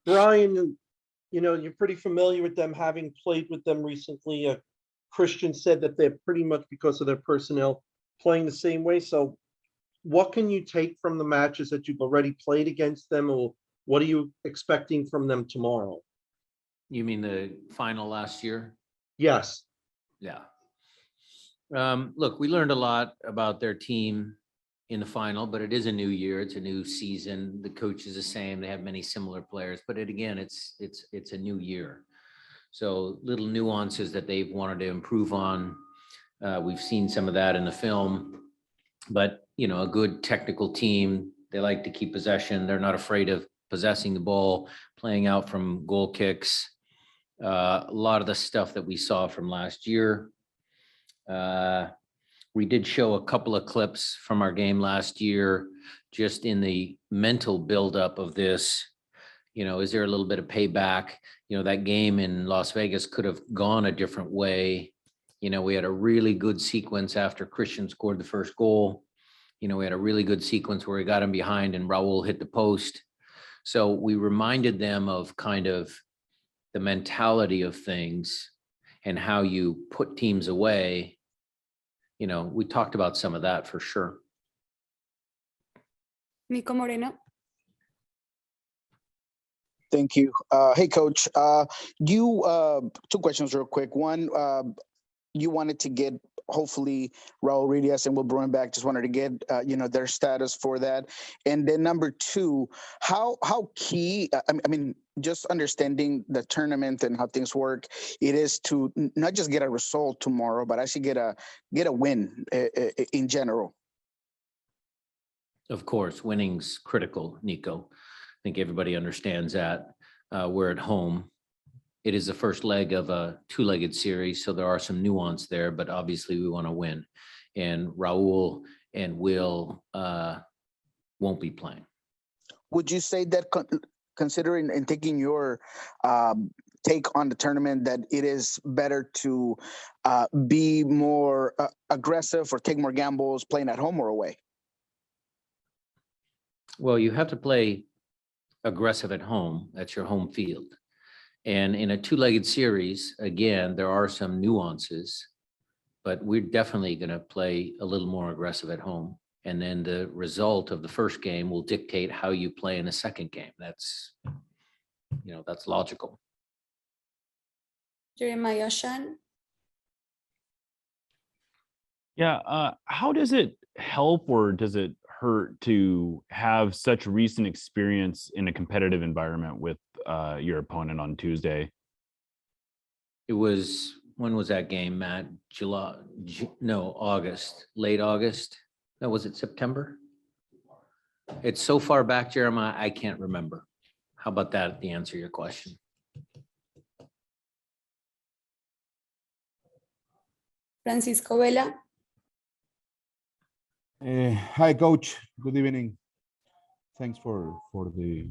Brian, you're pretty familiar with them, having played with them recently. Christian said that they're pretty much, because of their personnel, playing the same way. So what can you take from the matches that you've already played against them, or what are you expecting from them tomorrow? You mean the final last year? Yes. Yeah. Look, we learned a lot about their team in the final, but it is a new year. It's a new season. The coach is the same. They have many similar players, but it's a new year. So little nuances that they've wanted to improve on. We've seen some of that in the film, but a good technical team. They like to keep possession. They're not afraid of possessing the ball, playing out from goal kicks. A lot of the stuff that we saw from last year. We did show a couple of clips from our game last year, just in the mental buildup of this. Is there a little bit of payback? That game in Las Vegas could have gone a different way. We had a really good sequence after Christian scored the first goal. We had a really good sequence where he got him behind and Raul hit the post. So we reminded them of kind of the mentality of things and how you put teams away. We talked about some of that for sure. Nico Moreno. Thank you. Hey, Coach. Two questions real quick. One, you wanted to get hopefully Raul Ruiz and Will Bruin back. Just wanted to get their status for that. And then number two, how key? I mean, just understanding the tournament and how things work, it is to not just get a result tomorrow, but actually get a win in general. Of course, winning's critical, Nico. I think everybody understands that. We're at home. It is the first leg of a two-legged series, so there are some nuance there, but obviously we want to win. And Raul and Will won't be playing. Would you say that, considering and taking your take on the tournament, that it is better to be more aggressive or take more gambles playing at home or away? Well, you have to play aggressive at home. That's your home field. And in a two-legged series, again, there are some nuances, but we're definitely going to play a little more aggressive at home. And then the result of the first game will dictate how you play in the second game. That's logical. Jeremiah Shan. Yeah. How does it help or does it hurt to have such recent experience in a competitive environment with your opponent on Tuesday? When was that game, Matt? August, late August. No, was it September? It's so far back, Jeremiah, I can't remember. How about that, the answer to your question? Francisco Vela. Hi, Coach. Good evening. Thanks for the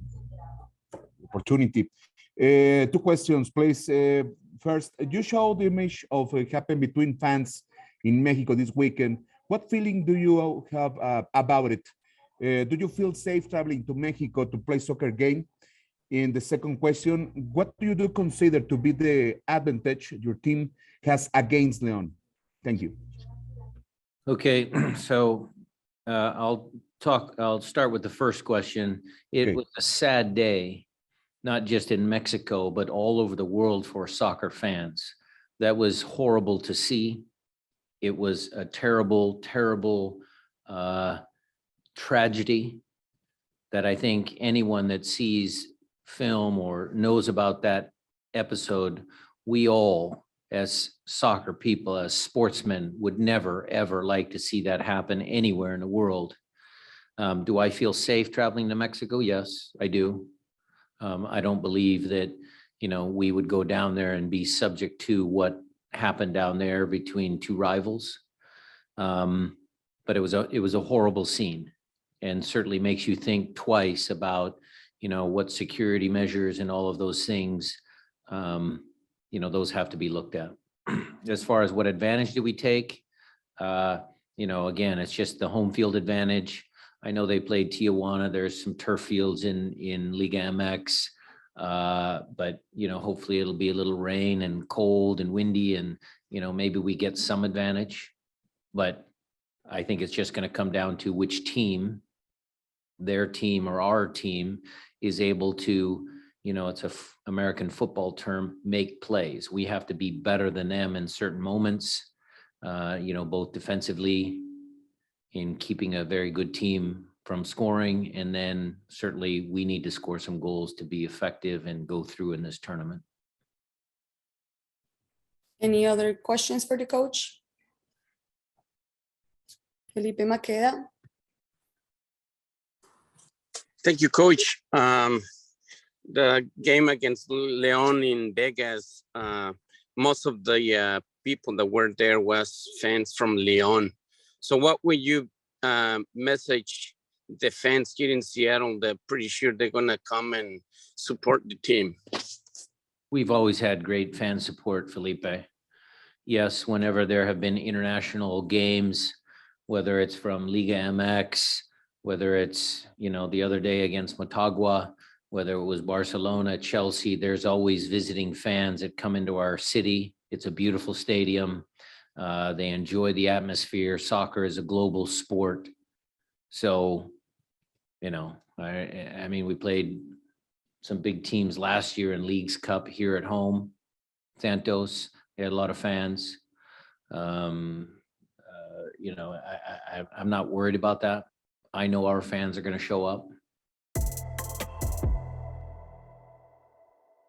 opportunity. Two questions, please. First, you showed the image of what happened between fans in Mexico this weekend. What feeling do you have about it? Do you feel safe traveling to Mexico to play soccer game? In the second question, what do you consider to be the advantage your team has against León? Thank you. Okay, so I'll start with the first question. It was a sad day, not just in Mexico, but all over the world for soccer fans. That was horrible to see. It was a terrible, terrible tragedy that I think anyone that sees film or knows about that episode, we all, as soccer people, as sportsmen, would never, ever like to see that happen anywhere in the world. Do I feel safe traveling to Mexico? Yes, I do. I don't believe that, we would go down there and be subject to what happened down there between two rivals. But it was a horrible scene, and certainly makes you think twice about, what security measures and all of those things, those have to be looked at. As far as what advantage do we take, again, it's just the home field advantage. I know they played Tijuana. There's some turf fields in Liga MX. But, hopefully it'll be a little rain and cold and windy and, maybe we get some advantage. But I think it's just going to come down to which team, their team or our team, is able to, it's a American football term, make plays. We have to be better than them in certain moments, both defensively in keeping a very good team from scoring. And then certainly we need to score some goals to be effective and go through in this tournament. Any other questions for the coach? Felipe Maqueda. Thank you, Coach. The game against León in Vegas, most of the people that were there was fans from León. So what would you message the fans here in Seattle that pretty sure they're gonna come and support the team? We've always had great fan support, Felipe. Yes, whenever there have been international games, whether it's from Liga MX, whether it's, the other day against Motagua, whether it was Barcelona, Chelsea, there's always visiting fans that come into our city. It's a beautiful stadium. They enjoy the atmosphere. Soccer is a global sport. So, I mean, we played some big teams last year in Leagues Cup here at home. Santos, they had a lot of fans. I'm not worried about that. I know our fans are going to show up.